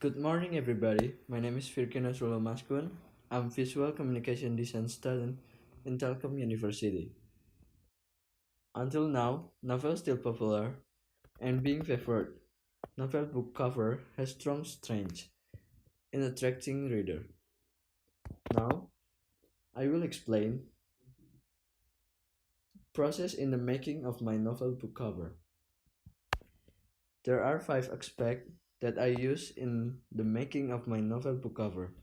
Good morning, everybody. My name is Firkina Maskun. I'm Visual Communication Design student in Telkom University. Until now, novels still popular and being favored. Novel book cover has strong strength in attracting reader. Now, I will explain process in the making of my novel book cover. There are 5 aspects that I use in the making of my novel book cover.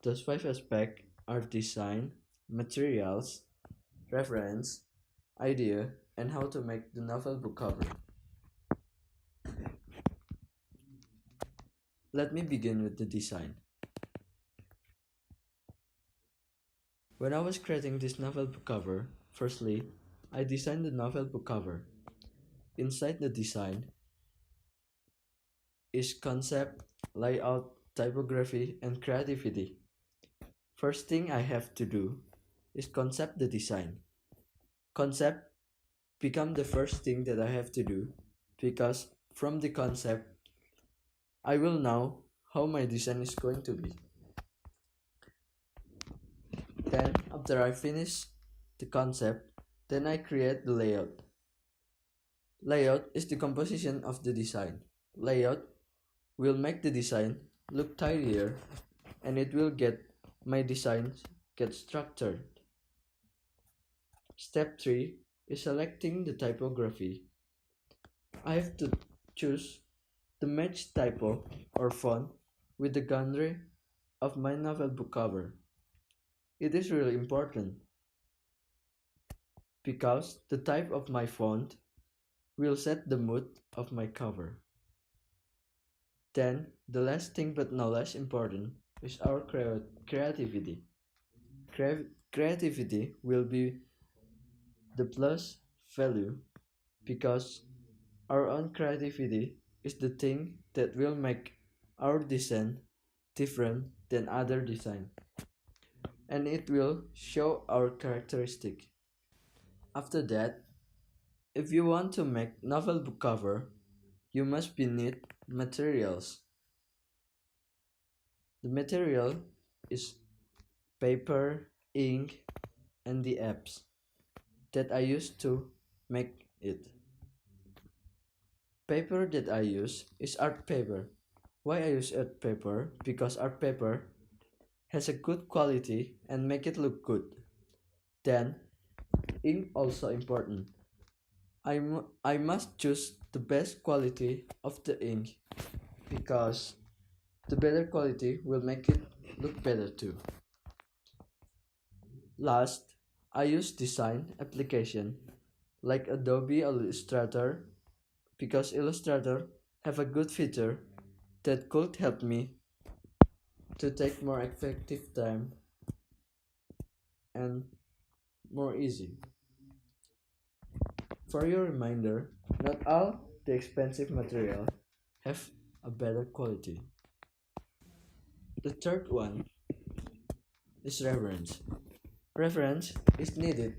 Those 5 aspects are design, materials, reference, idea, and how to make the novel book cover. Let me begin with the design. When I was creating this novel book cover, firstly, I designed the novel book cover. Inside the design is concept, layout, typography, and creativity. First thing I have to do is concept the design. Concept become the first thing that I have to do because from the concept I will know how my design is going to be. Then after I finish the concept, then I create the layout. Layout is the composition of the design. Layout will make the design look tidier and it will get my designs get structured. Step 3 is selecting the typography. I have to choose the match typo or font with the genre of my novel book cover. It is really important because the type of my font will set the mood of my cover. Then, the last thing but no less important is our creativity. Creativity will be the plus value because our own creativity is the thing that will make our design different than other design and it will show our characteristic. After that, if you want to make novel book cover, you must be need materials. The material is paper, ink, and the apps that I use to make it. Paper that I use is art paper. Why I use art paper? Because art paper has a good quality and make it look good. Then, ink also important. I must choose the best quality of the ink because the better quality will make it look better too. Last, I use design application like Adobe Illustrator because Illustrator have a good feature that could help me to take more effective time and more easy. For your reminder, not all the expensive material have a better quality. The third one is reference. Reference is needed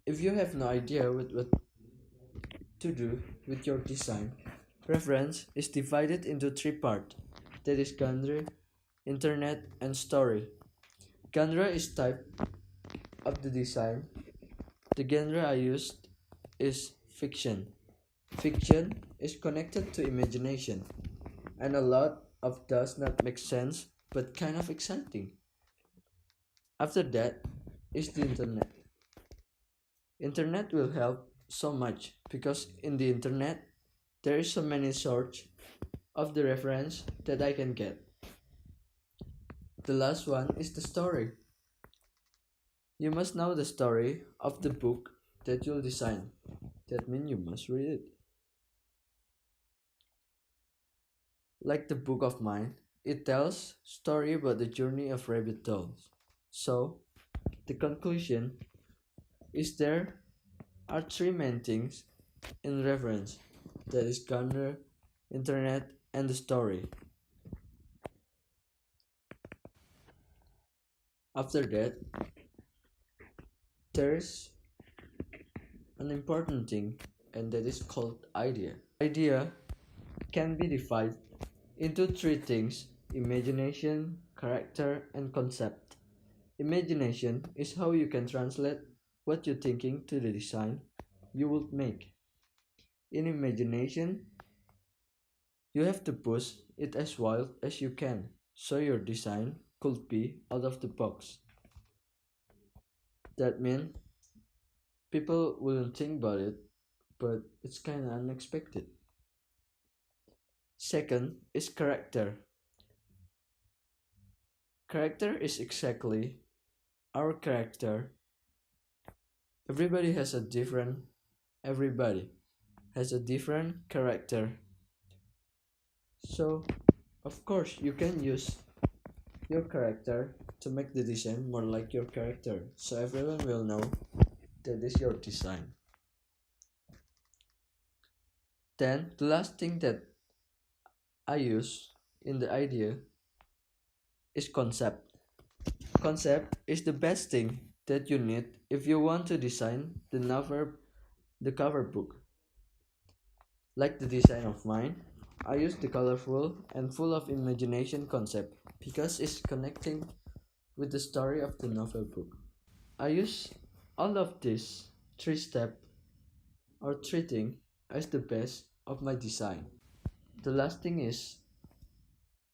if you have no idea what to do with your design. Reference is divided into 3 parts, that is genre, internet, and story. Genre is type of the design. The genre I used is fiction. Fiction is connected to imagination, and a lot of does not make sense but kind of exciting. After that is the internet. Internet will help so much because in the internet there is so many source of the reference that I can get. The last one is the story. You must know the story of the book that you'll design. That means you must read it. Like the book of mine, it tells story about the journey of rabbit dolls. So, the conclusion is there are 3 main things in reference, that is genre, internet, and the story. After that, there's an important thing and that is called idea. Idea can be defined into three things: imagination, character, and concept. Imagination is how you can translate what you're thinking to the design you would make. In imagination, you have to push it as wild as you can, so your design could be out of the box. That means people wouldn't think about it, but it's kinda unexpected. Second is character. Character is exactly our character. Everybody has a different everybody has a different character. So of course you can use your character to make the design more like your character, so everyone will know that is your design. Then the last thing that I use in the idea is concept. Concept is the best thing that you need if you want to design the cover book. Like the design of mine, I use the colorful and full of imagination concept because it's connecting with the story of the novel book. I use all of these three steps or three things as the base of my design. The last thing is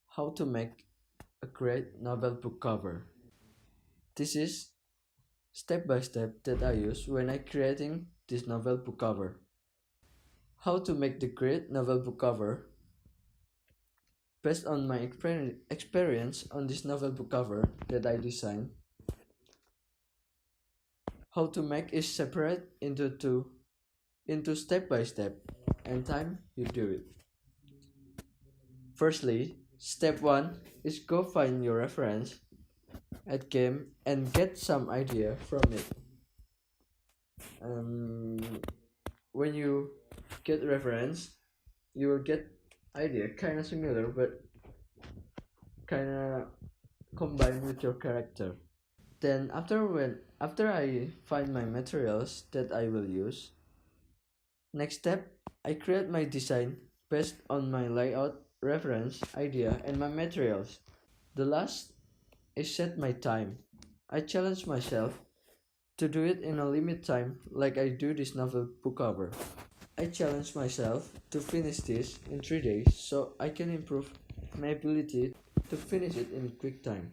how to make a great novel book cover. This is step by step that I use when I creating this novel book cover. How to make the great novel book cover. Based on my experience on this novel book cover that I designed, how to make is separate into step by step and time you do it. Firstly, step 1 is go find your reference at game and get some idea from it. When you get reference, you will get idea kind of similar but kind of combined with your character. Then after I find my materials that I will use, next step I create my design based on my layout, reference, idea and my materials. The last is set my time. I challenge myself to do it in a limit time like I do this novel book cover. I challenge myself to finish this in 3 days so I can improve my ability to finish it in quick time.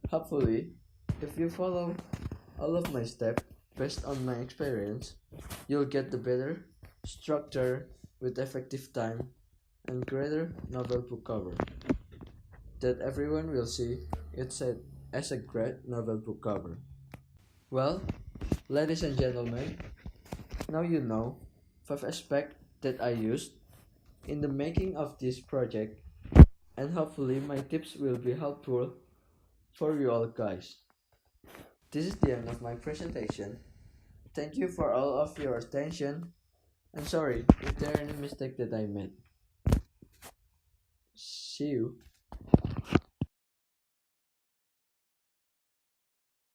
Hopefully, if you follow all of my steps based on my experience, you'll get the better structure with effective time and greater novel book cover that everyone will see it as a great novel book cover. Well, ladies and gentlemen, now you know 5 aspects that I used in the making of this project, and hopefully my tips will be helpful for you all guys. This is the end of my presentation. Thank you for all of your attention, and sorry if there are any mistake that I made. See you.